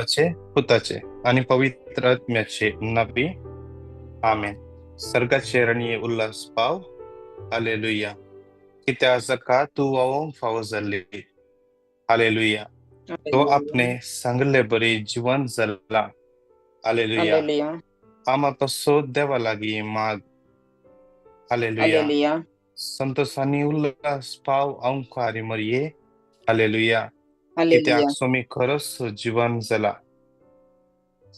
बापाचे, पुताचे आणि पवित्र आत्म्याचे नावे आमेन. सर्गाचे रणी उल्हास पाव. हालेलुया. कित्या जका तू वावून फाव झाले. हालेलुया. तो आपणे सांगले बरे जीवन जगला. हालेलुया. हालेलुया. आम्हापासो देवा लागी माग. हालेलुया. हालेलुया. संतोषानी उल्हास पाव अंकारी मरिये. हालेलुया. हालेलुया. कित्याक सोमी खरंच जीवन जला.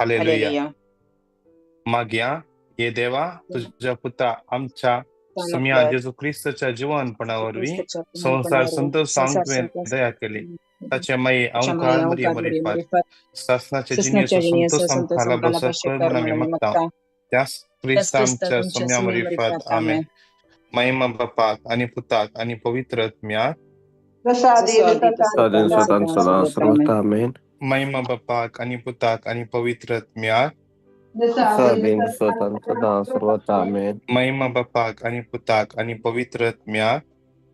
हालेलुया. हालेलुया. माग्या ये देवा तुझ्या पुता आमच्या सम्या आपल्या जेजू ख्रिस्ताच्या जीवनपणावरवी ख्रिस्ताच्या संसार लहानपणावर संत संसार सांगतवे संत दया केली. त्याच्या माई त्याच्यामुळे अवंकार मरिया अवकाळ मरी मरिये फात मरिफत शासनाचे ससनाच्या जिनियस जिनियस संतोष संत आमकाला संकाला बसर भाष्य कर कर म्हणून म्हणून मागता मागता त्यास त्याच ख्रिस्ता ख्रिस्ता आमच्या तुमच्या सम्या सम्या मरी फात मरिफत आमेन. आमेन. महिमा बापाक आणि पुताक आणि पवित्र आत्म्याक. जसं आधी तसं साधन आता सदान सदा सर्वत आमेन. महिमा बापाक आणि पुताक आणि पवित्र आत्म्याक. साधन सदान सदा सर्वत आमेन. महिमा बापाक आणि पुताक आणि पवित्र आत्म्याक.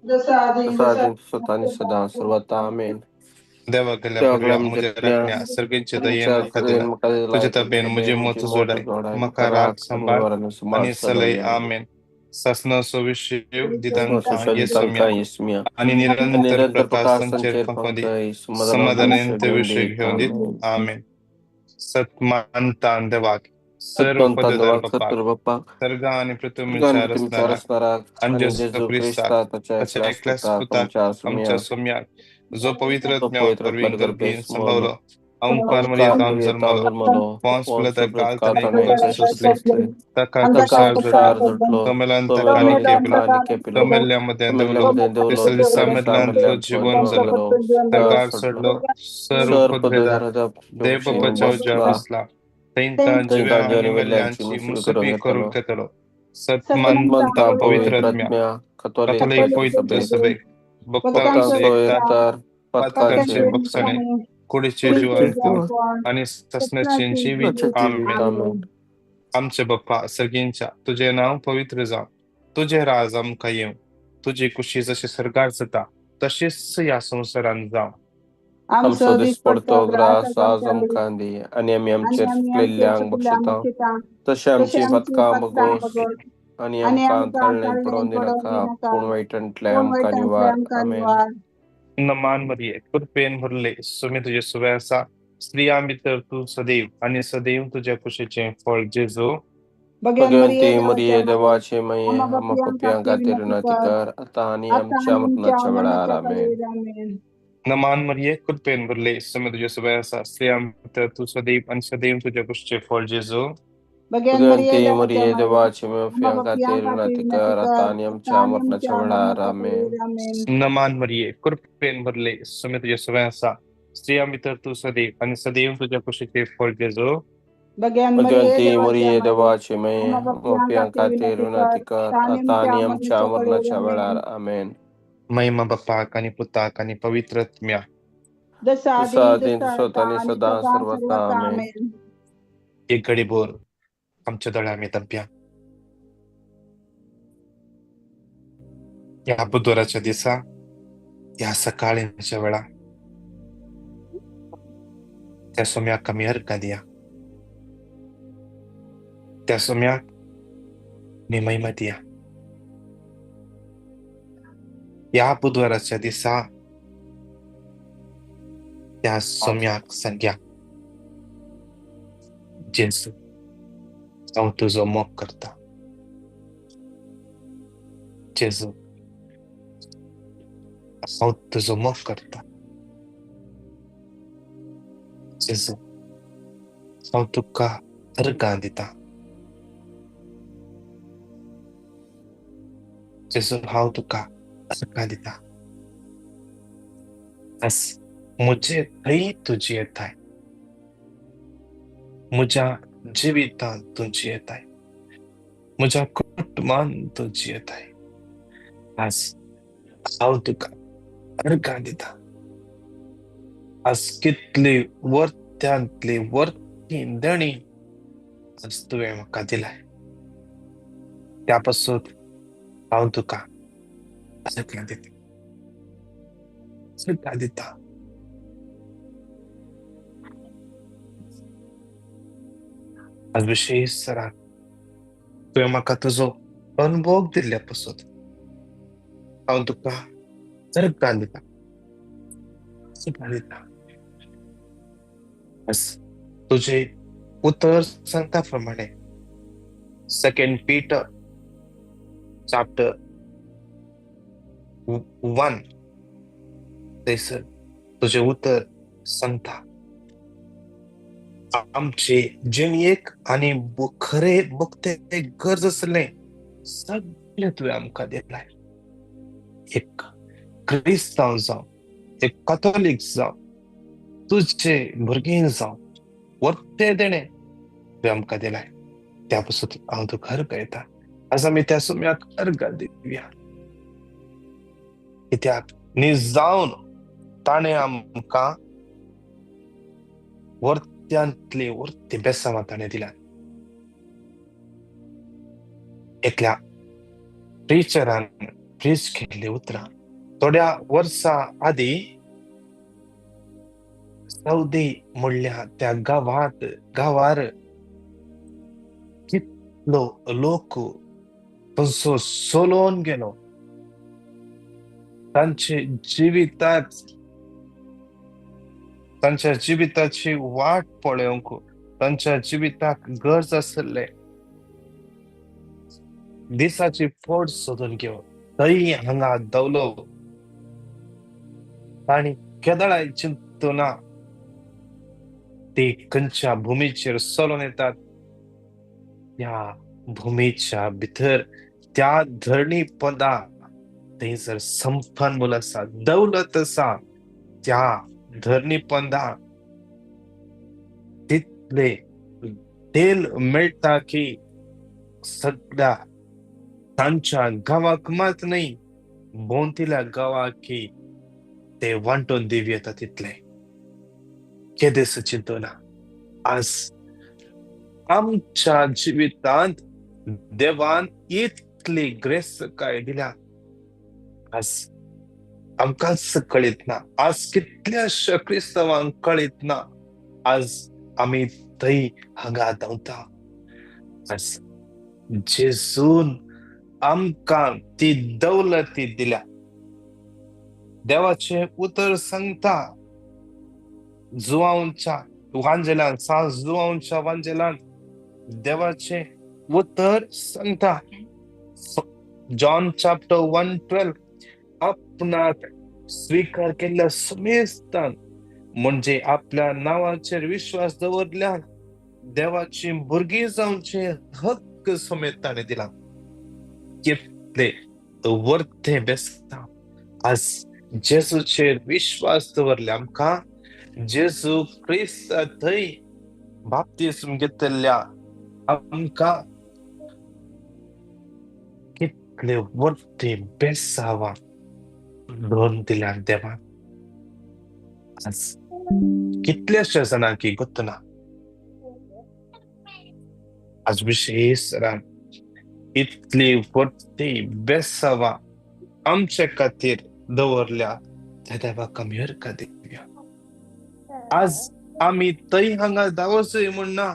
साधन सदान सदा सर्वत आमेन. देवा गेल्या त्यागला बगला मुझे मुझे अपना रखण्या सर्गींचे दयेन तुमच्या मका दिला. तुझे तबेन मुझे मोत जोडाय मका राग संभाळ आणि सलय आमेन. ससन सोविषय दिदांका येसम्या आणि निरंतर प्रकाश संचेर पंखोदी समाधान विषय घेऊन देत आमेन. सत्मानतान देवाक सर्व पदवीदार बाप्पा सर्गा आणि पृथ्वीच्या रचणारा आणि जेजू ख्रिस्ता त्याच्या एकल्यास पुताक आमच्या सम्याक जो पवित्र आत्म्यावर गर्भीन संभवलं अवंकार मरियतान जन्मलो पांच फुलं कालतने कसले तका तुषार जडलो तमेलान तकानी केपलो तमेल्यामध्ये देवलो तिसरी सामदल्यान तो जीवन जलो तकार सडलो सर्व पदवेदार देव बाप्पाच्या उजव्या बसला तैंता जीव्या आणि मेल्यांची मुसबी करून घेतलो सत्मंता पवित्र आत्म्या कथोलिक पवित्र सभे भक्तांचे एकता पातकांचे बक्षणे कुडीचे जीवन आणि ससण्याचे जीवित आमेन. आमचे बाप्पा सगळ्यांच्या तुझे नाव पवित्र जाव तुझे राज आमका येऊ तुझी कुशी जशी सरकार जाता तशीच या संसारान जाव. आमचो दीस पडतो ग्रास आज आमकां दी आणि आम्ही आमचेर चुकलेल्या बक्षिता तशी आमची पदकां बगोस आणि आमकां तळणेत पडोवन दिनाका पूण वाईटांतले आमकां निवार आमेन. नमान मरिये कृपेन भरले सुमी तुझे सुवे असा स्त्रिया भितर तू सदैव आणि सदैव तुझ्या कुशीचे फळ जेजू. भगवंती मरिये देवाची माये आम्हा पापियां खातीर विनंती कर आता आणि आमच्या मरणाच्या वेळार आमेन. नमान मरिये कृपेन भरले सुमी तुझे सुवे असा स्त्रिया भितर तू सदैव आणि सदैव तुझ्या कुशीचे फळ जेजू. भगवंती मरिये देवाची पापियां खातीर विनंती कर आता आणि आमच्या मरणाच्या वेळार आमेन. नमान मरिये कृपेन भरले सुमी तुझे सुवे असा स्त्रिया भितर तू सदैव आणि सदैव तुझ्या कुशीचे फळ जेजू. भगवंती मरिये देवाची माये पापियां खातीर विनंती कर आता आणि आमच्या मरणाच्या वेळार आमेन. महिमा बापाक आणि पुताक आणि पवित्र आत्म्या साधीन स्वतःनी सदा सर्वथा आमेन. एक घडी बोर आमच्या दोळ्या आम्ही तंप्या या बुधवाराच्या दिवसा या सकाळीच्या वेळा त्या सोम्याक कमी हरका दिया त्या सोम्याक मी महिमा दिया या बुधवाराच्या दिवसा त्या सोम्याक संज्ञा जेजू हांव तुजो मोग करता जेजू हांव तुजो मोग करता जेजू हांव तुका अर्गां दिता जेजू हांव तुका अर्गां दिता बस मुझे थंय तुजी येताय म्हज्या जिवितांत तुजी येताय म्हज्या कुटुंबान तुजी येताय आज हांव तुका अर्गां दिता आज कितली वर्त्यांतली वर्ती देणी आज तुवें म्हाका दिलाय त्या पासून हांव तुका अर्गां दिता अर्गां दिता आज विशेष सराक तुवें म्हाका तुजो अनुभव दिल्ल्या पासून हांव तुका सर्गां दिता. आज तुझे उतर सांगता प्रमाणे 2 Peter chapter 1 थंयसर तुझे उतर सांगता आमचे जिणयेक आनी खरे भक्ते गरज असले सगळे तुवें आमकां दिलाय. एक क्रिस्तांव जावं, एक कॅथॉलिक जावं, तुझे भुरगीं जावं, वर्ते देणे तुवें आमकां दिलाय. त्या पासून हांव तुका अर्घ येता. आज आमी त्या सुम्याक अर्घ दिवया, कित्याक निजावन ताणें आमकां वर्त्यांतले वर्ते बेसांवां ताणें दिल्यात. एकल्या प्रिचरान प्रीच केल्ली उतरां थोड्या वर्सां आदीं सौदी म्हणल्या त्या गांवार कितलो लोक थंयसर सोलोन गेलो. तांच्या जिविताची वाट पळोवंक, तांच्या जिविताक गरज आसले दिसाची पोट सोदून घेवन थंय हांगा दवलो. तांणी केदळाय चिंतुना ती खंयच्या भुमीचेर चलोन येतात. त्या भुमीच्या भितर त्या धरणी पदा थंयसर संपन्मूल आसा, दौलत आसा. त्या धरणी पंदा तितले तेल मेळटा की सगळ्या तांच्या गांवाक मात न्हय, भोंवतील्या गांवाक की ते वांटून दिव येता तितले. केदेस चिंतुना आज आमच्या जिवितांत देवान इतली ग्रेस काय दिल्या. आज आमकांच कळीत ना, आज कितल्याशा क्रिस्तवांक कळीत ना. आज आमी थंय हांगा धांवता. आज जेजून आमकां ती दौलती दिल्या. देवाचे उतर सांगता जुआंवच्या वांजेलांत, सांज जुआंवच्या वांजेलांत देवाचे उतर सांगता. जॉन चॅप्टर 1:12 आपणाक स्वीकार केल्ल्या समेस्तांक म्हणजे आपल्या नांवाचेर विश्वास दवरल्यान देवाची भुरगीं जावचे हक्क समेत ताणें दिला. कितले वर्ते बेस्तां आज जेजूचेर विश्वास दवरले आमकां जेजू क्रिस्त थंय बाप्तिस्म घेतल्या आमकां कितले वर्ते बेसांवां दोन दिल्या देवान. आज कितल्याशा जाणांकी गोत्तना आज विशेष इतली वर्ते बेसांवां आमचे खातीर दवरल्या त्या देवाक आमी अर्घ दिवया. आज आमी थंय हांगा धांवचोय म्हणना.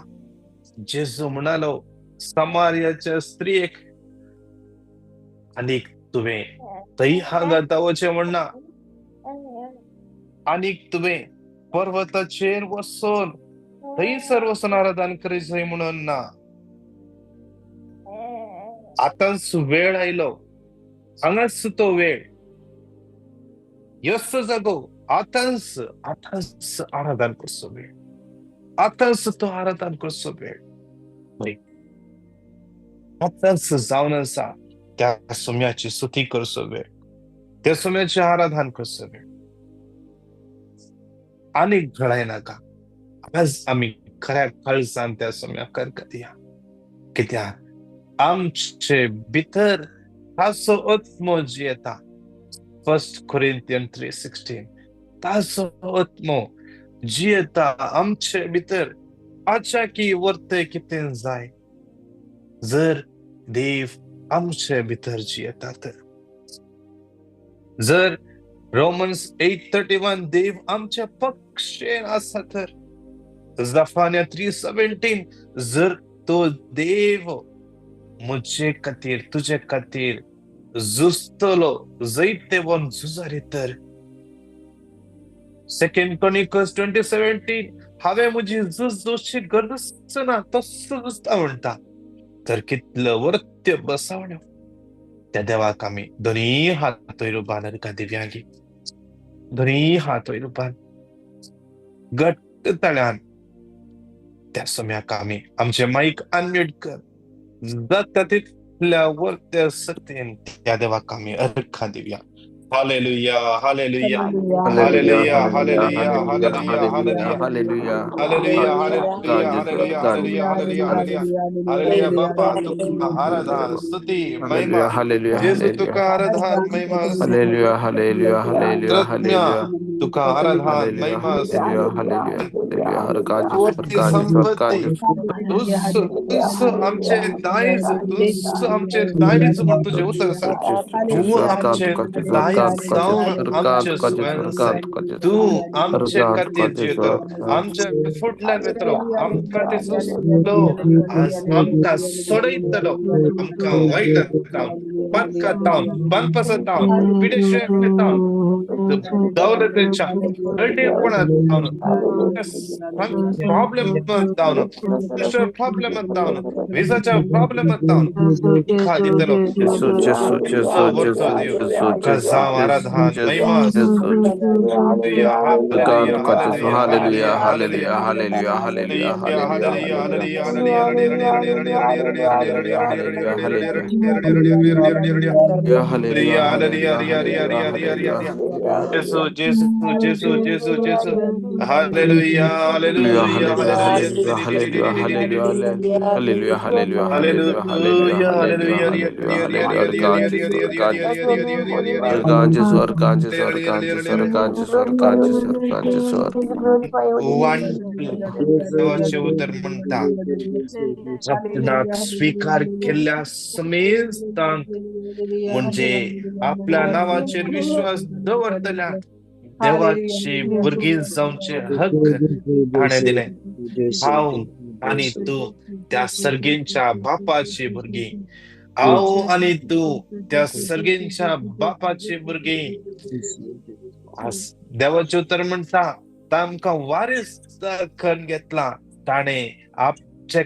जेजू म्हणालो समार्याच्या स्त्रियेक आनीक तुवें थंय हांगा धांवचें म्हणना. आनीक तुवें पर्वताचेर वचून थंयसर वचून आराधना करचें म्हणून ना. आतांच वेळ आयलो, हांगाच तो वेळ, ह्योच जागो, आतांच आराधना करचो वेळ, आतांच तो आराधना करचो वेळ. आतांच जावन आसा त्या सुम्याची स्तुती करचो वेळ, त्या सुम्याची आराधना करचो वेळ. आनीक घडाय नाका. आज आमी खऱ्या काळजान त्या सुम्याक अर्घ दिया. कित्याक आमचे भितर ताचो आत्मो जियेता. 1 Corinthians 3:16 ताचो आत्मो जियेता आमचे भितर. आजच्या की वर्ते कितें जाय जर देव आमचे भितर जियेता तर. जर रोमन्स 8:31 देव आमच्या पक्षेन आसा तर. जफान्या 3:17 जर तो देव मुझे खातीर तुझे खातीर झुजतलो जैते वन झुजारी तर. 2 Chronicles 20:17 हांवें म्हजी झूज जोशी गरज ना तसो झुजता म्हणटा. तर कितलं वर्त्य बसवण्यो त्या देवाक आमी दोनी हात वयर उबार का दिव्यांगी, दोनी हात वयर उबार घट्ट ताळ्यान त्या सोम्याक आमी आमचे माईक अनम्यूट कर. जाता तितल्या वर्त्य सत्तेन त्या देवाक आमी अर्घा दिवया. Hallelujah hallelujah Hallelujah, hallelujah hallelujah, hallelujah hallelujah, hallelujah hallelujah, hallelujah hallelujah. Hallelujah God is hallelujah God. Hallelujah hallelujah hallelujah hallelujah. बाप्पा तुका आराधन स्तुती महिमा. Hallelujah, hallelujah, जेजू hallelujah. Tuka आराधन Mahima Hallelujah, hallelujah, hallelujah, त्रज्ञा hallelujah. Tuka आराधन Hallelujah, Mahima hallelujah, hallelujah, hallelujah. Har God is for संपत्ती God is for God संपत्ती is तूच आमचे दाईज तूच आमचे दाईज म्हण तुझे उतर आसा. तू आमचे दाईज जावन आमचे स्वयंसे तू आमचे खातीर जियेतलो, आमच्या फुडल्यान वयतलो, आमकां ते सुचलो, आज आमकां सोडयतलो, आमकां वायटांतावन पातकांतावन बानपासतावन पिडेशेतावन दौलतेच्या हळडीपणांतावन प्रॉब्लेमांतावन प्रॉब्लेमांतावन विजाच्या प्रॉब्लेमांतावन तुका दितलो. Jesus, Jesus, Jesus, वर्तो Jesus, दियो Jesus, तुका जावं Jesus, आराधन Mahima Jesus, Jesus. Hallelujah God, hallelujah God is hallelujah hallelujah, hallelujah hallelujah hallelujah, hallelujah, hallelujah, hallelujah, hallelujah hallelujah. Hallelujah hallelujah Hallelujah, hallelujah, hallelujah. Hallelujah, hallelujah hallelujah, hallelujah hallelujah, hallelujah, hallelujah. hallelujah, जेसू hallelujah. जेसू जेसू जेसू जेसू hallelujah Hallelujah, hallelujah hallelujah, hallelujah hallelujah, hallelujah, hallelujah, hallelujah, hallelujah, hallelujah, hallelujah, hallelujah hallelujah, hallelujah hallelujah, hallelujah. Arkanjus, Arkanjus, Arkanjus, Arkanjus, Arkanjus, Arkanjus, Arkanjus, Arkanjus, देवाचे उदर म्हणता जपनाक स्वीकार केल्या समेस्तांक म्हणजे आपल्या नावाचेर विश्वास दवरतल्या देवाची भुरगीं जावचे हक्क ताणें दिले. हांव आणि तू त्या सर्गेंच्या बापाची भुरगीं, हांव आणि तू त्या सर्गेंच्या बापाची भुरगीं. आज देवाचे उतर म्हणटा तांकां वारीस करून घेतला ताणे आमचे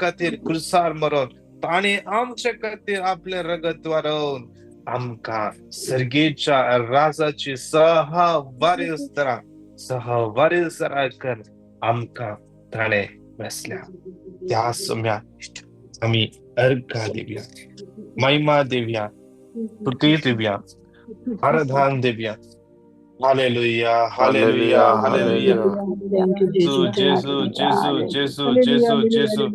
खातीर क्रुसार मरोन ताणे आमचे खातीर आपले रगत वारोवन आमकां सर्गेच्या राजाची सहवारीसरा कर आमकां ताणे बसल्या. त्या सोम्या आमी अर्घा दिवया, महिमा दिवया, स्तुती दिवया, आराधन दिवया. Hallelujah hallelujah hallelujah, hallelujah. hallelujah. जेसू जेसू जेसू जेसू जेसू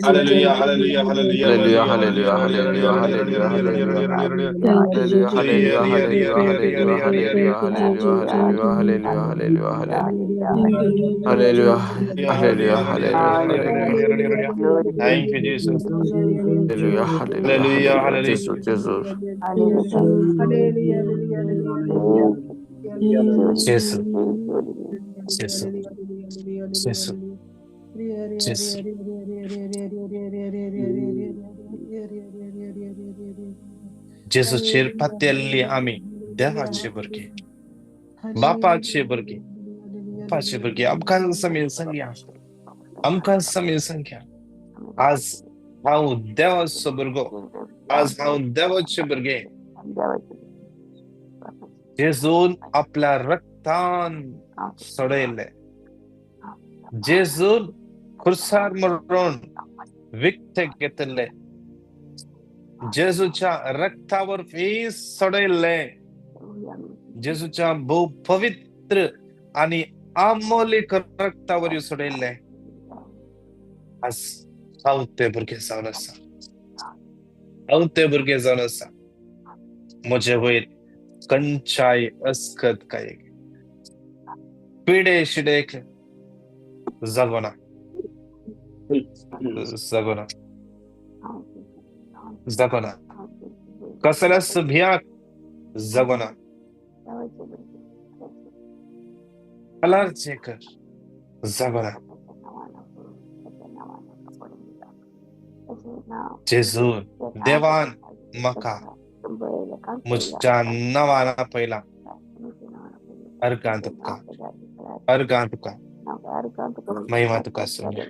hallelujah hallelujah hallelujah Hallelujah, hallelujah hallelujah, hallelujah hallelujah, hallelujah hallelujah, hallelujah. Hallelujah Hallelujah, hallelujah, Riya Riya hallelujah, Riya Riya hallelujah, Riya Riya Riya. hallelujah, hallelujah, hallelujah, hallelujah, hallelujah, hallelujah, hallelujah, hallelujah, hallelujah, Hallelujah. Thank you, Jesus. hallelujah, hallelujah, Hallelujah, hallelujah, hallelujah. Jesus, Jesus. Jesus, Jesus, Jesus, Jesus. जेजूचेर पातेल्ली आमी देवाचे भुरगे, बापाचे भुरगे, बापाचे भुरगे. आमकां समीर संख्या आज हांव देवाचो भुरगो, आज हांव देवाचे भुरगे. जेजून आपल्या रक्तान सोडयले, जेजून खुर्सार मरून विकते घेतले, जेजूच्या रक्तावर फीस सोडयले, जेजूच्या भोव पवित्र आणि अमोलिक रक्तावर सोडयले. आज हांव ते भुरगे जावन आसा, हांव ते भुरगे जावन आसा. म्हजे वयर खंयच्याय अस्कत काय पिडे शिडेक जागोना, जागोना, जागोना. कसल्या सुभ्याक जागोना. कलारचेकर जागोना. जेजू देवान म्हाका म्हज्या नांवान पयला अर्गां तुका महिमा तुका सोम्या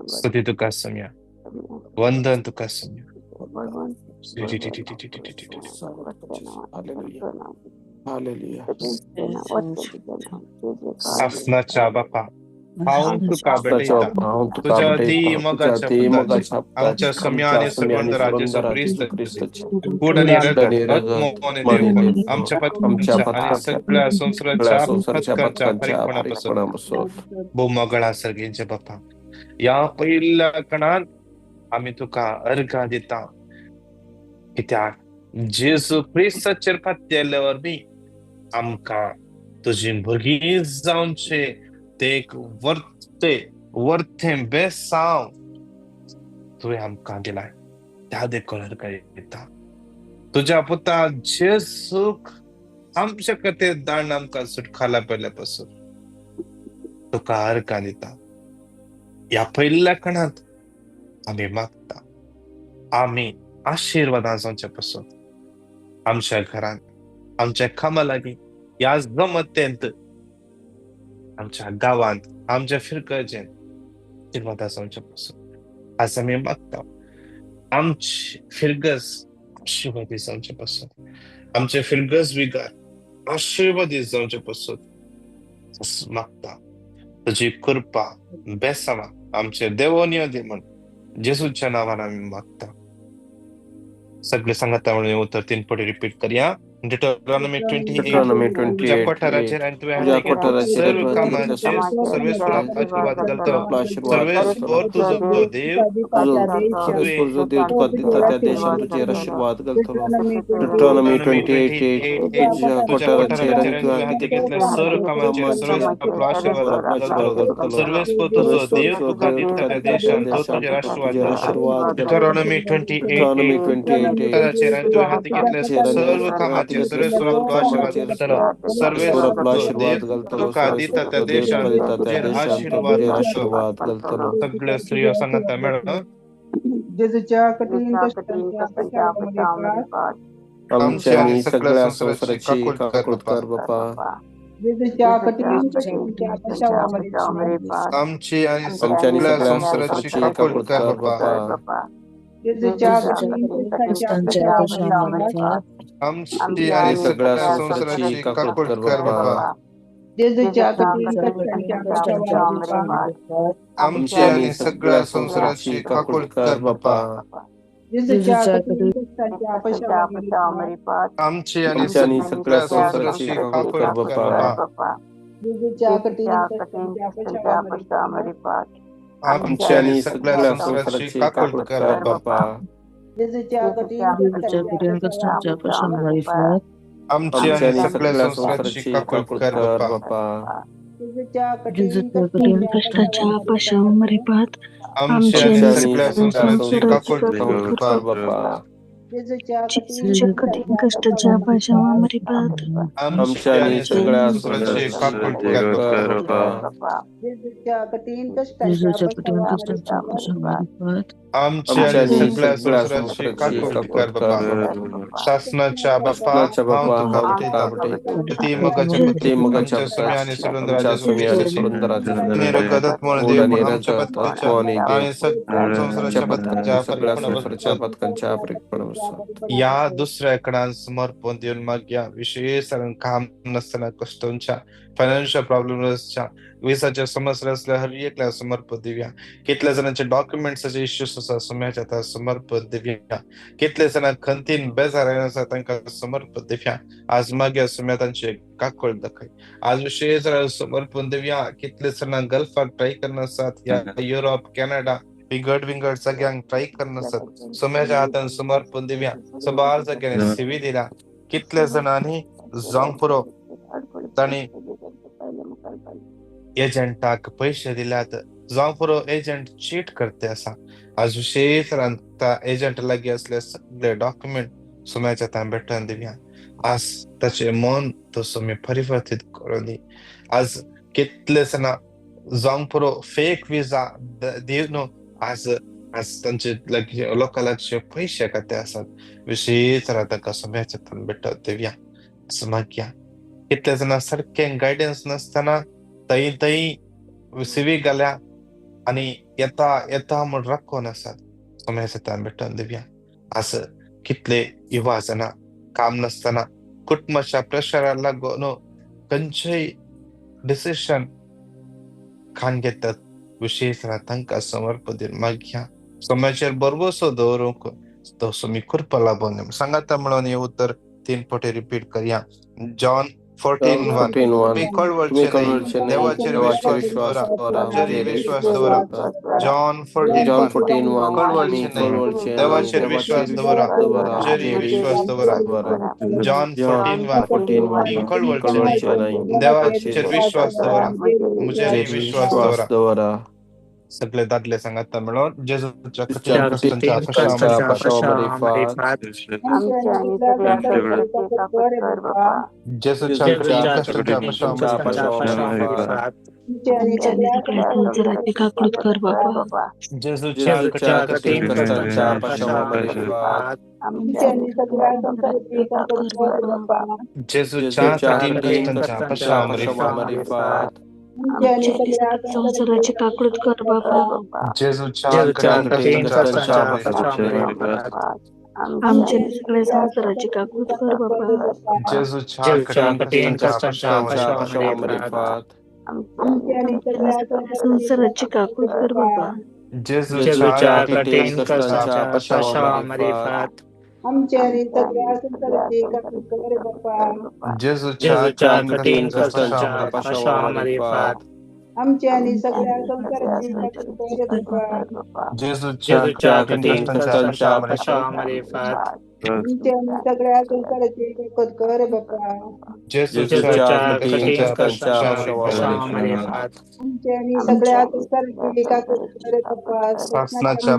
स्तुती तुका सोम्या वंदन तुका सोम्या हालेलुया सासनाच्या बापा हांव तुका भेटयता हांव तुका तुझ्या भेटयता ती तुझ्या ती मोगाच्या मोगाच्या आमच्या सोम्या आणि सुरवंदरा जेजू क्रिस्ताची कूड आणि रगत आणि रगत आत्मोने मनी देवपण देव आमच्या आमच्या पत्कांच्या आणि सगळ्या संसाराच्या संसाराच्या पत्कांच्या पथकांच्या फारीकपणापासून फारीकपणापासून बोमगळा सर्गींचे बापा या पहिल्या कणान आम्ही तुका अर्घा दिता कित्याक जेजू क्रिस्ताचेर फात्तेल्या वरवीं आमकां तुजी भुरगीं जावनचे ते एक वर्तें बेसांव तुवें आमकां दिलाय त्या देखून अर्घा दिता तुझ्या पुता जेजूक आमच्या खातीर दान आमकां सुटकाला पयल्या पासून तुका अर्घा दिता या पहिल्या कणांत आम्ही मागता आम्ही आशीर्वादां जावचे पासून आमच्या घरान आमच्या कामा लागीं ह्या जमतेंत आमच्या गावांत आमच्या फिरकजेन आशीर्वादां जावचे पासून आज आम्ही मागता आमची फिरगस आशीर्वादी जावचे पासून आमचे फिरगस विगार आशीर्वादी जावचे पासून मागता तुझी कृपा बेसावा आमचे देवोनियो दे म्हण जेजूच्या नावान आम्ही मागता सगळे सांगता म्हणून उत्तर 3 पटी रिपीट करूया डिटरॉनॉमी 28 तुझ्या कोठाराचेर आणि तुवें हाती घेतल्या सर्व कामांचेर सर्वेस्वर आशीर्वाद घालतो सर्वेस्वर तुजो देव जो देव तुका दिता त्या देशात तुझेर आशीर्वाद घालतलो डिटरॉनॉमी 28 तुझ्या कोठाराचेर आणि तुवें हाती घेतल्या सर्व कामांचेर सर्वेस्वर आशीर्वाद घालतलो सर्वेस्वर तुजो देव तुका दिता त्या देशात तो तुझेर आशीर्वाद घालतलो डिटरॉनॉमी 28 कोठाराचेर आणि तुवें हाती घेतल्या सर्व कामांचेर सर्वेस्वर तुका दिता त्या देशात तुझेर आशीर्वाद घालतलो सगळे स्त्रियो सांगता मेळ्ळो जेजूच्या कठीण कष्टांच्या पश्चातापामध्ये आमच्या आणि सगळ्या संसाराची काकूट कर बापा जेजूच्या कठीण कष्टांच्या पश्चातापामध्ये आमची आणि सगळ्या संसाराची काकूट कर बापा जेजूच्या कठीण कष्टांच्या पश्चातापामध्ये आमची आणि सगळ्या संसाराची काकूट कर बापा जेजूच्या कठीण कष्टांच्या पश्चातापामध्ये आमची आणि सगळ्या संसाराची काकूट कर बापा जेजूच्या कठीण कष्टांच्या पश्चातापामध्ये आमची आणि सगळ्या संसाराची काकूट कर बापा जेजूच्या कठीण कष्टांच्या पश्चातापामध्ये आमची आणि सगळ्या संसाराची काकूट कर बापा जेजूच्या कठीण कष्टांच्या पश्चातापामध्ये आमची आणि सगळ्या संसाराची काकूट कर बापा जेजूच्या कठीण कष्टाच्या पश्चातापामध्ये आमची आणि सगळ्या संसाराची काकूट कर बापा जेजूच्या कठीण कष्टाच्या पश्चातापामध्ये आमची आणि सगळ्या संसाराची काकूट कर बापा जेजूच्या कठीण जेजूच्या कठीण कष्टांच्या कष्टाच्या पश्चातापामध्ये आमची आणि सगळ्या संसाराची काकूट कर बापा शासनाच्या बापा हांव तुका भेटयता ती मगाच्या आमच्या सोम्या आणि सुरंदराचे निरगदत म्हणून देव म्हणून आमच्या पत्काच्या आणि सगळ्या संसाराच्या पथकांच्या परिकपणापासून या दुसऱ्या कणान समर्पण देऊन मागया विशेष काम नसताना कष्टांच्या फायनान्शियल प्रॉब्लेम्सच्या विसाच्या समस्या असल्या हर एकल्या समर्पण देऊया कितल्या जणांचे डॉक्युमेंट्साचे इश्यूज आसा सोम्याच्या समर्पण देऊया कितले जणां खंतीन बेजार आसा तांकां समर्पण देऊया आज मागया सोम्या तांचे काकूळ दाखय आज विशेष समर्पण देऊया कितले जणां गल्फाक ट्राय करना आसात या युरोप कॅनडा विंगड सगळ्यांक ट्राय करना आसात सोम्याच्या हातान समर्पण देऊया सबार जाग्यानी सेवी दिल्या कितले जणांनी जावंक पुरो तांणी एजंटाक पैसे दिल्यात जावं पुरो एजंट चीट करते असा आज विशेष एजंट लागीं असले सगळे डॉक्युमेंट सोम्याच्या हातान भेटून दिवया आज ताचे मन तो सोमी परिवर्तीत करून दी आज कितले जाणां जावंक पुरो फेक विजा दिवन आज आज त्यांचे लोकांना पैसे का ते असतात विशेष राहता कसं म्याच्यातून भेटत देव्या असं माग्या कितल्या जण सारखे गायडन्स नसताना तई तई सिवी गेल्या आणि येता येता म्हणून राखून असतात समयाच्यातून भेटून देव्या असं कितले युवा जण काम नसताना कुटुंबाच्या प्रेशराला लागून खंयचेय डिसिशन खान घेतात विशेष तांकां समर्पण मागया समाचार बरोबर दवरूंक तो मी कृपा लाभून सांगाता म्हणून हे उत्तर 3 फावटी रिपीट करूया. जॉन 14:1 तुम्ही कळवळचे नाही देवाचेर विश्वास दवरा जरी विश्वास दवरा. जॉन 14:1 कळवळचे नाही देवाचेर विश्वास दवरा जरी विश्वास दवरा. जॉन 14:1 मी कळवळचे नाही देवाचेर विश्वास दवरा मुजेरी विश्वास दवरा. सगळे दादले सांगाता म्हणून जेजूच्या कष्टांच्या आकाशामध्ये जेजूच्या कष्टांच्या संसाराची काकूत कर बाबा. जेजूच्या कष्टांच्या जेजूच्या कठीण कष्टांच्या संसाराची काकूत कर बाबा. जेजूच्या कठीण आमच्या सगळ्या संसाराची काकूत कर बाबा. जेजूच्या कठीण संसाराची काकूत कर बाबा. जेजूच्या कठीण जेजूच्या कठीण आमच्या आणि सगळ्या संसाराची काकूत कर बाबा. जेजूच्या कठीण कष्टांच्या सगळ्या संसाराची काकूत कर बाबा. जेजूच्या कठीण आणि सगळ्या संसाराची काकूत कर बाबा. शासनाच्या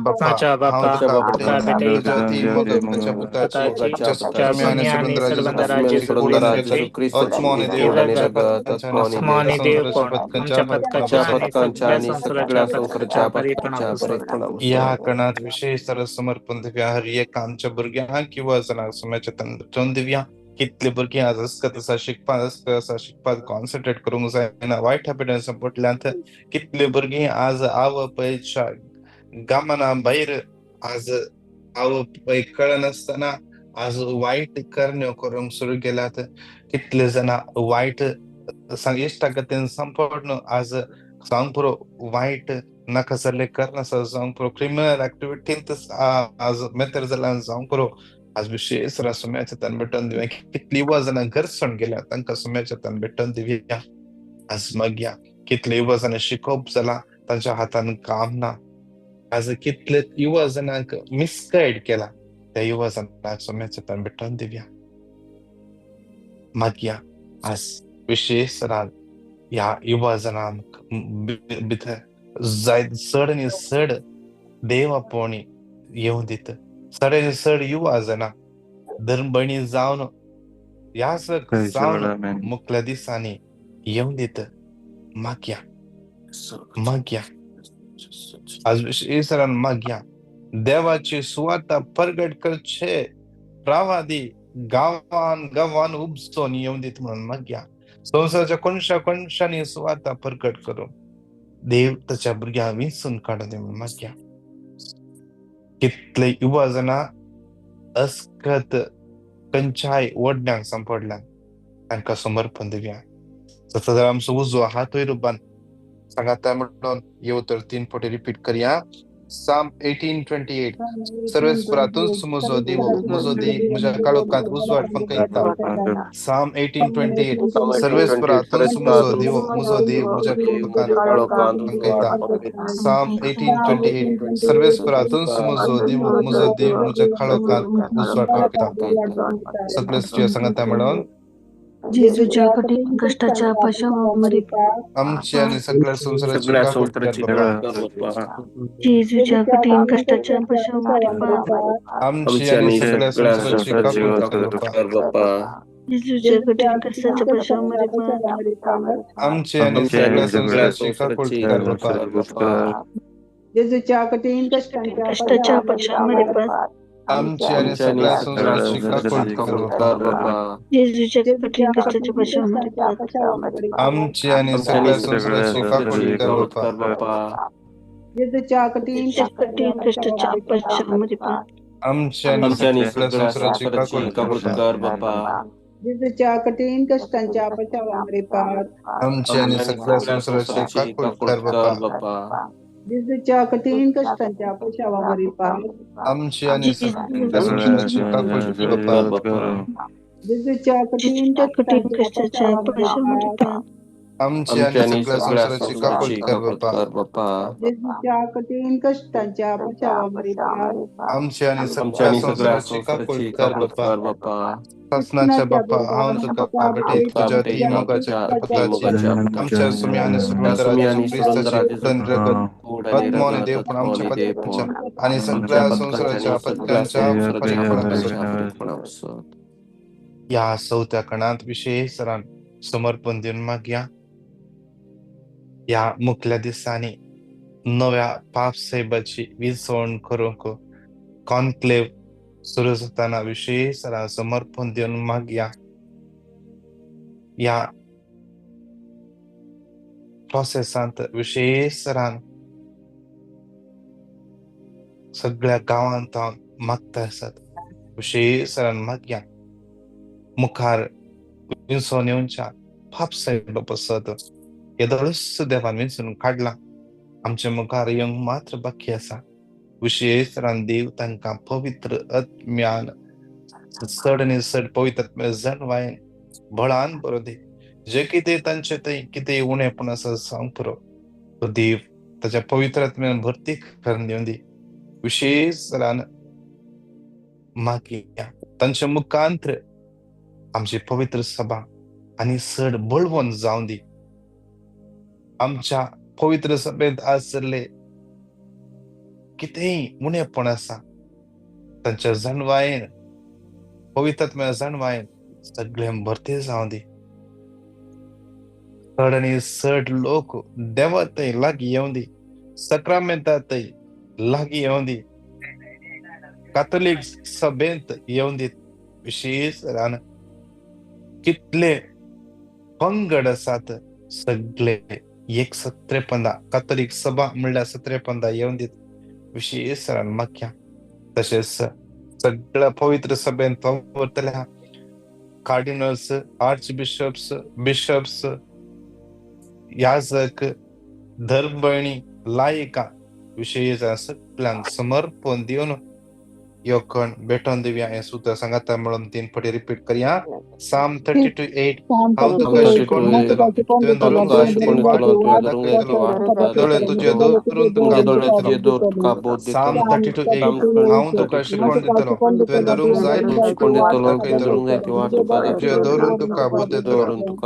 या कणात विशेष समर्पण दिव्या हर एक आमच्या भुरग्यांक किंवा जना समाजाच्या तंत्र दिव्या कितले भुरगे आज असा शिकपाक कॉन्सन्ट्रेट करूंक जायना वायट हॅबिटान संपटल्यांत कितले भुरगे आज आवयच्या गामाना भायर आज आवय कळनासतना आज वायट कर्ण्यो करूंक सुरू केल्यात. कितले जना वायट इश्टागतीन संपर्ण आज जावंक पुरो वायट नाका जाल्ले कर्न जावंक पुरो क्रिमिनल ऍक्टिव्हिटींत आज मेतर जाल्यार जावंक पुरो आज विशेष सुम्याच्या तन भेटून दिव्या कितली युवा जाणां घरसण गेल्या तांकां सुम्याच्या तन भेटून दिव्या. आज मागया कितले युवा जाणां शिकोवप जाला तांच्या हातान काम ना. आज कितले युवा जाणांक मिसगायड केला त्या युवा जाणांक सुम्याच्या तन भेटून दिव्या. मागया आज विशेष ह्या युवा जाणांक भितर चड आनी चड देव आपोवणी येवं दित. चड चड युवा जाणां धर्मबणी जावन यासक जावन मुखल्या दिसांनी येवं दित. मागया आज विशेषरान मागया देवाची सुवार्ता प्रगट करचे प्रवादी गावान उपसून येवं दित म्हणून मागया. संवसाराच्या कोणशांनी सुवार्ता प्रगट करून देव त्याच्या भुरग्यांक विंचून काडून दे म्हणून मागया. कितले युवा जाणां अस्खत खंयच्याय वडण्यांक सांपडल्यात तांकां समर्पण दिव्या. जर आमचो उजो हात रूपान सांगाता म्हणून येवतर 3 फावटी रिपीट करूया. Psalm 18:28 सर्वेस्परातून म्हजो देव म्हज्या काळोखांत उजवाड फंकयता. Psalm 18:28 सर्वेस्परातून म्हजो देव म्हज्या काळोखांत फंकयता. Psalm 18:28 सर्वेस्परातून म्हजो देव म्हज्या काळोखांत उजवाड फंकयता. सगळे स्त्रिया सांगता म्हणून जेजूच्या कठीण कष्टाच्या पाशावर आमची आणि सगळ्या संसाराची जेजूच्या कठीण कष्टाच्या पाशावर आमची आणि सगळ्या संसाराची जेजूच्या कठीण कष्टाच्या पाशावर आमची आणि सगळ्या संसाराची जेजूच्या कठीण कष्टांच्या कष्टाच्या पक्षामध्ये पाठ. आमची आणि सगळ्या संसाराची काकूट कर बाप्पा. जेजूच्या कठीण जेजूच्या कष्टाच्या कठीण पक्षामध्ये कष्टांच्या पाठ. पक्षामध्ये आमची आणि सगळ्या संसाराची काकूट कर बाप्पा. जेजूच्या कठीण कठीण कष्टाच्या पक्षामध्ये पाठ. आमची आणि सगळ्या संसाराची काकूट कर बाप्पा. जेजूच्या कठीण कष्टांच्या पक्षामध्ये पाठ. आमची आणि सगळ्या संसाराची काकूट कर बाप्पा. जेजूच्या कठीण कष्टांच्या पक्षामध्ये पाठ. आमची आणि सगळ्या संसाराची काकूट कर बाप्पा. जेजूच्या कठीण कठीण कष्टांच्या कष्टाच्या पक्षामध्ये पाठ. आमची आणि सगळ्या संसाराची काकूट कर बाप्पा. जेजूच्या कठीण कष्टांच्या पक्षामध्ये पाठ. आमची आणि सगळ्या संसाराची काकूट कर बाप्पा. शासनाच्या बाप्पा हांव तुका भेटे तुझ्या ती मोगाच्या पत्राची आमच्या सुमी आणि सुरंदराची क्रिस्ताची उडण रगत आत्माने देव पण आमच्या पत्राच्या आणि सगळ्या संसाराच्या पत्रांच्या पत्रापासून या चौथ्या कणात विशेष समर्पण देऊन मागया. या मुखल्या दिसांनी नव्या पाप साहेबाची विसवण करूंक कॉन्क्लेव्ह सुरू जाताना विशेष समर्पण देऊन मागया. या प्रोसेसांत विशेष सगळ्या गावांत मागता आसात विशेष मागया. मुखार विंचून येवच्या पाप साहेब बसत येदळस देवान विंचून काढला. आमच्या मुखार येवंक मात्र बाकी आसा. विशेष देव तांकां पवित्र आत्म्यान चड आनी चड पवित्र आत्म्यान जाणवायन बळान बरो दे. जे कितें तांचे थंय कितें उणेपण आसा सांग पुरो तो देव ताच्या पवित्र आत्म्यान भरती करून दिवन दी. विशेष मागया तांच्या मुखांत्र आमची पवित्र सभा आनी चड बळवंत जावन दी. आमच्या पवित्र सभेंत आसले कितेंय उणेपण आसा तांच्या जाणवायेन पवित्र आत्म्यान जाणवायेन सगळें भरती जावन दी. चड आनी चड लोक देवा थंय लागीं येवन दी. सक्रामेंता थंय लागीं येवन दी. कातोलीक सभेंत येवन दी. विशेष कितले पंगड आसात सगळे एक 17 कातोलीक सभा म्हणल्यार 17 येवन दीत. विशेष मागया. तशेंच सगळ्या पवित्र सभेंत वावरतल्या कार्डिनल्स, आर्च बिशप्स, बिशप्स, याजक, धर्मभयणी, लायिका विशेष सगळ्यांक समर्पण दिवन योकण भेटोन दिवया. हें सुद्दां सांगाता म्हणून 3 फावटी रिपीट करया. Psalm 32:8 हांव तुका शिकवण दितलो तुवें धरून जायते वाट दाखयतलो दोळे तुजे दवरून तुका बोध दितलो. Psalm 32:8 हांव तुका शिकवण दितलो तुवें धरून जायते वाट दाखयतलो तुजे दवरून तुका बोध दितलो.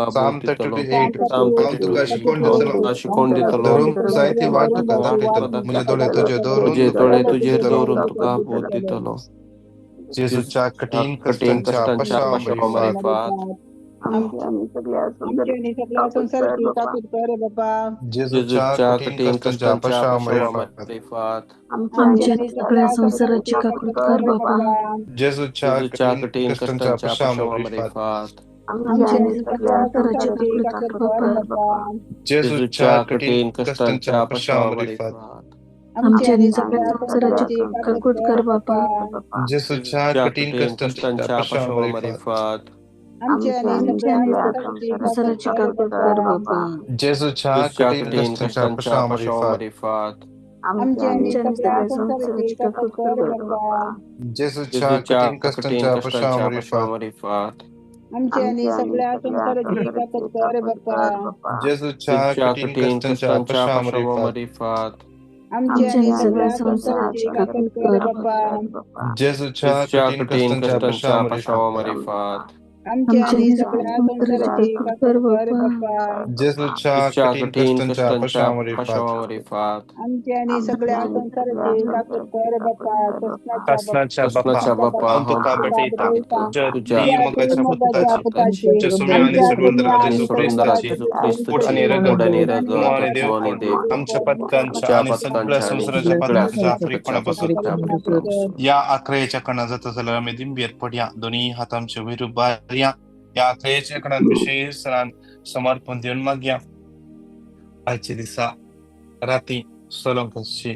Psalm 32:8 हांव तुका शिकवण दितलो धरून जायते वाट तुका दाखयतलो म्हजे दोळे तुजे दवरून तुका बोध दितलो. जेजूच्या कठीण कष्टांच्या पश्चातापात जेजूच्या कठीण कष्टांच्या पश्चातापात आमच्या सगळ्या संसाराची काकूट कर बाप्पा. जेजूच्या कठीण कष्टांच्या पश्चातापात जेजूच्या कठीण कष्टांच्या पश्चातापात आमच्या सगळ्या संसाराची काकूट कर बाप्पा. जेजूच्या कठीण कष्टांच्या पश्चातापात संसाराची काकूट कर बाप्पा. जेजूच्या कठीण कष्टांच्या पश्चातापात आमच्या सगळ्या संसाराची काकूट कर बाप्पा. जेजूच्या कठीण कष्टांच्या पश्चातापात सगळ्या संसाराची काकूट कर बाप्पा. जेजूच्या कठीण कष्टांच्या पश्चातापात आमच्या सगळ्या संसाराची काकूट कर बाप्पा. जेजूच्या कठीण कष्टांच्या पश्चातापात आमचे आमच्या आणि सगळ्या संसाराची संसाराची काकूट कर काकूट कर बाप्पा. बाप्पा. जेसूच्या तिच्या कठीण कठीण कष्टांच्या कष्टांच्या पशावरी फात पशावारी फात आमचे आणि सगळ्या आमच्या सगळ्या संसाराची काकूट कर बाप्पा. कृष्णाच्या शासनाच्या बाप्पा कृष्णाच्या बाप्पा अंतु हा काबटीता तुझ्या तुझ्या ती मगाच्या मगाच्या पुताची पुताची तुझ्या सोम्या आणि आमच्या सुरवंदरा तुम्ही आणि जेसू आणि सोडून ख्रिस्ताची ख्रिस्ताची जेसू पुढ आणि ख्रिस्ताची रगत पुढे रगत तत्व आणि तत्व आणि देव देव आमच्या पथकांच्या तुझ्या आणि सगळ्या पथकांच्या आणि संसाराच्या सगळ्या पथकांच्या संसाराच्या आफ्रिकपणापासून पथकांच्या परिणामापासून या आखरेच्या कणा जात झाला मी दिंबीर पड्या दोन्ही हातांच्या विरुबार्या या आखरेच्या कणांविषयी सरान समर्पण देऊन मग या आजचे दिसा राती सोलंकसची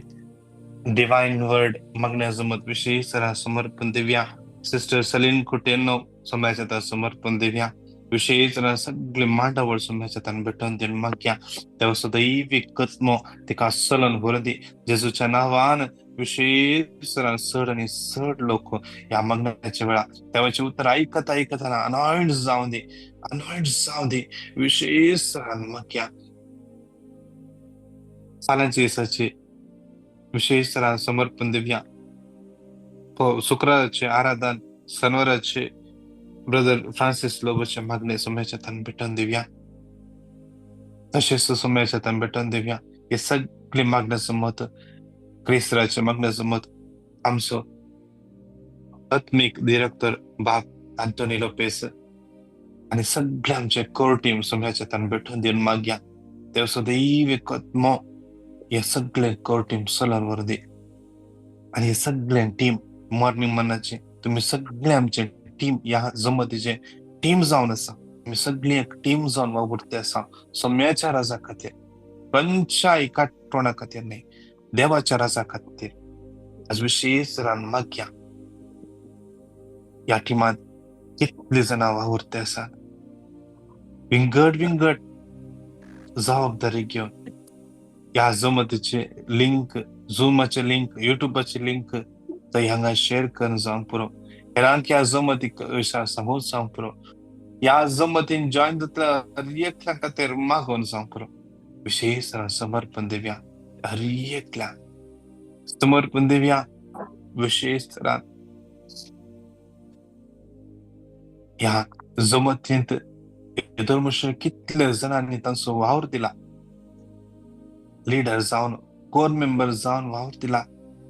डिवाइन वर्ड मागण्या जमत विषयी सरा समर्पण देव्या सिस्टर सलीन कुटेनो समयाच्या समर्पण देव्या विषयी जरा सगळे मांडावर समयाच्या भेटून देऊन मग घ्या तेव्हा सदैव कत्म ते का सलन भरदी जेजूच्या नावान विषयी सरा सड आणि सड लोक या मग्नाच्या वेळा तेव्हाचे उत्तर ऐकत ऐकताना अनॉइंट जाऊ दे विषयी सरा मग घ्या सालांची सची विशेष सरा समर्पण देव्या शुक्राचे आराधन सनवराचे ब्रदर फ्रान्सिस लोबोच्या मागणे समयाच्या तन भेटून देव्या तसेच समयाच्या तन भेटून देव्या हे सगळे मागण्याचं मत ख्रिस्ताचे मागण्याचं मत आमचं आत्मिक डिरेक्टर बाप अँटोनी लोपेस आणि सगळे आमचे कोर टीम समयाच्या तन भेटून देऊन माग्या तेव्हा सदैव कत्म या सगळे कोर टीम सलांवर दे आणि हे सगळे टीम मॉर्निंग मनाचे तुम्ही सगळे आमचे टीम या जमतीचे टीम जाऊन असा तुम्ही सगळी एक टीम जाऊन वावरते असा सम्याच्या राजा खातीर पंचा एका टोणा खातीर नाही देवाच्या राजा खातीर आज विशेष रान माग्या या टीमात कितले जण वावरते असा विंगड जबाबदारी घेऊन या जमतीचे लिंक झूमाचे लिंक युट्यूबाचे लिंक तर ह्यांगा शेअर करून जाऊन पुरो हेरांकी या जमती समोर जाऊन पुरो या जमतीन जॉईन हरियेकल्या खातीर मागून जाऊन पुरो विशेष समर्पण देव्या हरियेकल्या समर्पण देव्या विशेष ह्या जमतींत धर्मश कितले जणांनी तांचो वावर दिला लीडर जाऊन कोर मेंबर जाऊन वावर दिला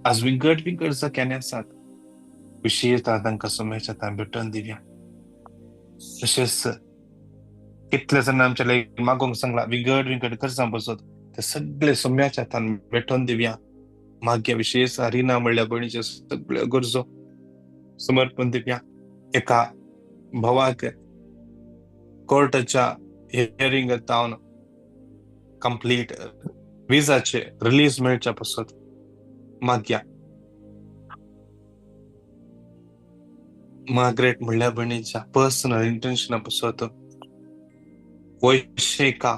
आज विंगड केन्यासात विशेषतः तांकां समयाच्या भेटून दिव्या तशेंच कितले जण आमच्या लायक मागोंक सांगला विंगड करचा बसत ते सगळे समयाच्या तान भेटून दिव्या माग्या विशेष रिना म्हणल्या बहिणीच्या सगळ्या गरजो समर्पण दिव्या एका भावाक कोर्टाच्या हिअरिंग जावन कंप्लीट विजाचे रिलीज मेळच्या पासत माग्या मार्गरेट म्हणल्या बहिणीच्या पर्सनल इंटेन्शना पासत वैशिका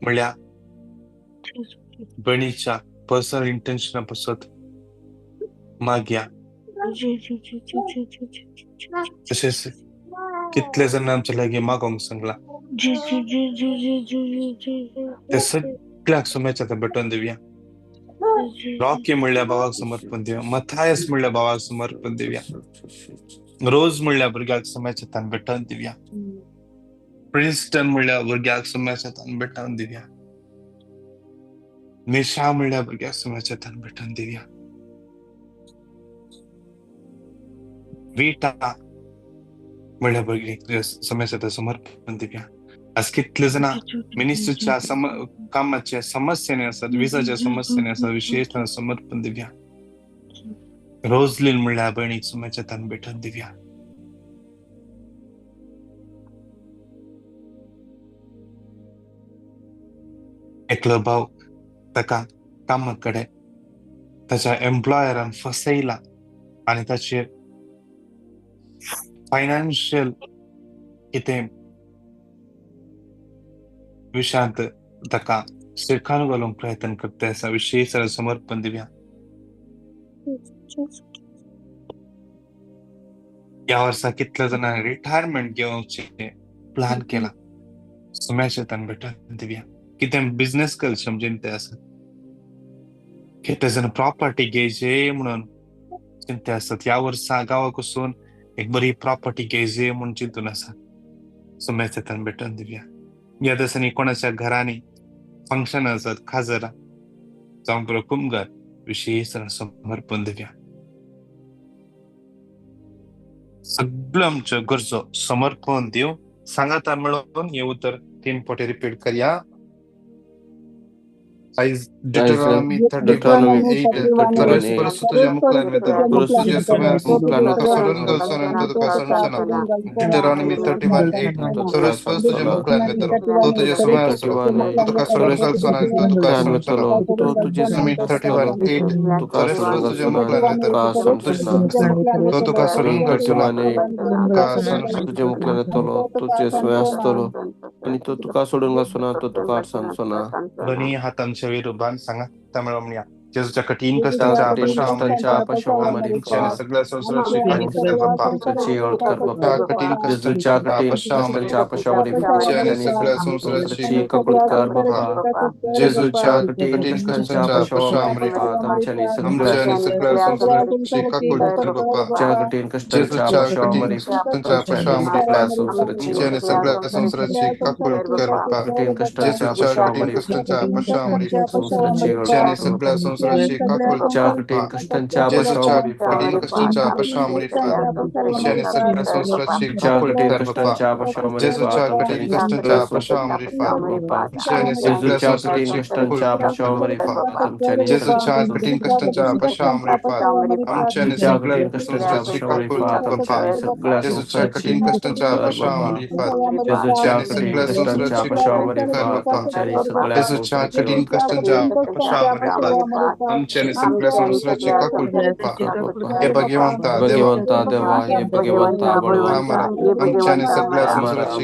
म्हणल्या बहिणीच्या पर्सनल इंटेन्शना पासत माग्या तसेच कितले जण आमच्या लागी मागोंक सांगला ते सगळ्याक समयाच्या भेटून देऊया रॉकी म्हणल्या भावाक समर्पण देऊया मथायस म्हणल्या भावाक समर्पण देऊया रोज म्हणल्या भुरग्याक समयाच्या तान भेटून दिव्या प्रिन्स्टन म्हणल्या भुरग्याक समयाच्या तान भेटून दिव्या निशा म्हणल्या भुरग्याक समयाच्या तान भेटून दिव्या वीटा म्हणल्या भुरग्याक समयाच्या तान समर्पण दिव्या आज कितले जण मिनिस्टरच्या कामाच्या समस्येने असतात विजाच्या समस्येने असतात विशेष समर्पण दिव्या रोजलीन म्हणल्या बहिणीक समयाच्या तान भेटून दिव्या एकलो भाव ताका कामाकडे त्याच्या एम्प्लॉयरान फसयला आणि ताचे फायनान्शियल कितें विषयांत ताका शिरकान घालूंक प्रयत्न करता असा विशेष समर्पण दिव्या या वर्सा कितल्या जणांनी रिटायरमेंट घेवचे प्लॅन केला समयाच्या तान भेटून दिव्या कितें बिझनेस कर समजून ते असत कितें जण प्रॉपर्टी घेवचे म्हणून चिंते असतात या वर्सा गांवाक वचून एक बरी प्रॉपर्टी घ्यायची म्हणून चिंतून असा सुम्याचे तन भेटून दिव्या या दिवसांनी कोणाच्या घराने फंक्शन असत खाजरा जाऊन पुढे कुंभगर विशेष समर्पण दिव्या सगळं आमच्या गरजो समर्पण देऊ सांगा मिळून येऊ तर 3 पोटे रिपीट करूया Deuteronomy 31:8 परस तुझ्या मुखलान तुझ्या समय सोडून Deuteronomy 31:8 परस तुझ्या मुखलान तो तुझ्या समय तो सोडून तो तुझ्या समय 31:8 परस तुझ्या मुखलान तो सोडून तुझे मुखल्याने तोलो तुझे स्वयास तोलो आणि तो तुका सोडून गासोना तो तुका आडसान सोना दोन्ही हातांच्या विरुद्ध सांगा त्यामुळे म्हणूया जेजूच्या कठीण कष्टांच्या अपशावामध्ये सगळ्या संसाराची बाप्पा कठीण जेजूच्या कठीण कष्टांच्या अपशावामध्ये सगळ्या संसाराची ककृतकार बाप्पा जेजूच्या कठीण कठीण कष्टांच्या अपशावामध्ये आमच्याने आमच्या सगळ्या संसाराची ककृतकार बाप्पा कठीण कष्टांच्या जेजूच्या कठीण अपशावामध्ये कष्टांच्या अपशावामध्ये सगळ्या संसाराची ककृतकार बाप्पा कठीण कष्टांच्या जेजूच्या कठीण कष्टांच्या अपशावामध्ये सगळ्या संसाराची कठीण कष्टांच्या कठीण कष्टांच्या अपशावामध्ये सगळ्या संसाराची कठीण कष्टांच्या अपशावामध्ये जेजूच्या कठीण कष्टांच्या अपशावामध्ये सगळ्या कठीण संसाराची कष्टांच्या अपशावामध्ये जेजूच्या कठीण कष्टांच्या अपशावामध्ये आमच्याने सगळ्या संसाराची जेजूच्या कठीण कष्टांच्या अपशावामध्ये सगळ्या संसाराची जेजूच्या कठीण कष्टांच्या अपशावामध्ये आमच्याने सगळ्या संसाराची हे भगवंता देवा हे भगवंता बळवंता आमच्याने सगळ्या संसाराची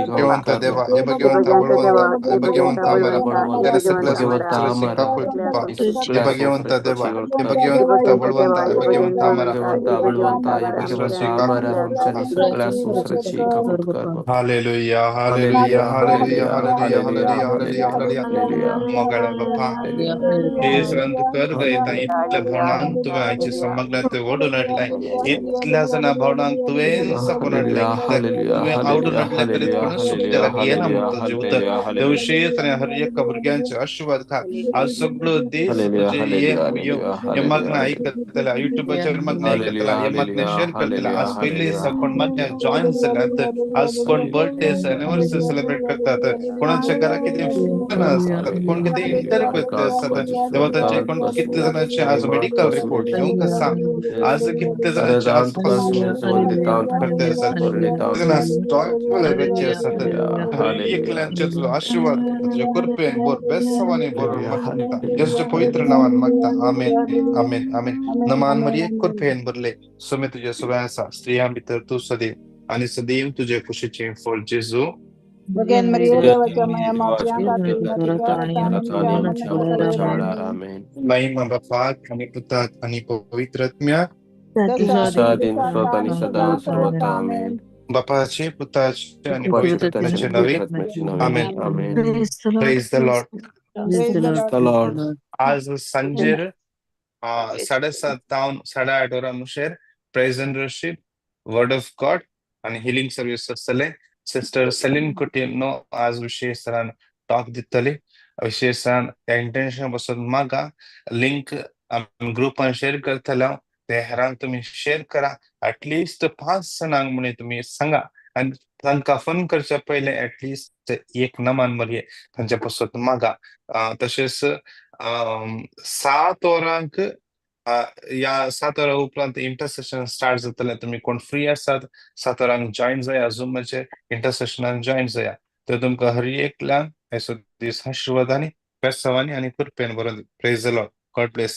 भगवंता देवा हे भगवंता बळवंता हे भगवंता आम्हाला त्याने सगळ्या संसाराची हे भगवंता देवा हे भगवंता बळवंता हे भगवंता hallelujah hallelujah hallelujah hallelujah hallelujah hallelujah hallelujah मगळ बाप्पा हे संत कर गए ता इतल्या भवनांक तुवे आयची समग्र ते ओढून अडलाय इतल्या जण भवनांक तुवे सपून अडलाय तुवे आवडून अडले तरी कोण सुट्ट्याला गेला म्हणतो जीवत देवशेष आणि हर एक भुरग्यांचे आशीर्वाद खा आज सगळं देश तुझे मग्न ऐकतला युट्यूबच्या मग्न ऐकतला हे मग्न शेअर करतला आज पहिले कोण मग्न जॉईन झाल्यात आज कोण बर्थडे अॅनिव्हर्सरी सेलिब्रेट करतात कोणाच्या घरात किती असतात कोण किती इंटरव्ह्यू असतात तेव्हा त्यांचे कोण किती जणांचे आज मेडिकल रिपोर्ट घेऊन कसा आज किती जणांचे आसपास करते असतात आशीर्वाद तुझ्या कृपेन बोर बेसवाने बोर जसच्या पवित्र नावान मागता आमेन आमेन आमेन नमान मरिये कृपेन बरले सुमे तुझ्या सुवासा स्त्रिया भितर तू सदैव आणि सदैव तुझ्या खुशीचे फळ जेजू Bagian Maria dewaच्या माया मावशी महिमा बापात आणि पुतात आणि पवित्रत्म्या सदा सर्वदा आमेन बापाचे पुताचे आणि पवित्रत्म्याचे नवे आमेन प्रेज द लॉर्ड आज संजेर 7:30 तावन 8:30 वरांचेर praise end worship word of God आणि हिलिंग सर्व्हिस आसतले सिस्टर सेलिन कुटीनो आज विशेषान टॉक दितली विशेषान त्या इंटेन्शन पासून मागा लिंक ग्रुपान शेअर करतलो ते हेरांक तुम्ही शेअर करा ऍटलिस्ट 5 जणांक म्हणे तुम्ही सांगा आणि तांकां फोन करच्या पहिले ऍटलिस्ट एक नमान मरिये तांच्या पासून मागा तशेंच 7 वरांक या 7 वरां उपरांत इंटरसेशन स्टार्ट जातले तुम्ही कोण फ्री आसात 7 वरांक जॉईन जाया झूमाचे इंटरसेशनान जॉईन जाया तर तुमकां हर एकल्याक हेसो दीस आशिर्वादांनी बेसावांनी आणि कृपेन बरोवन praise the Lord God bless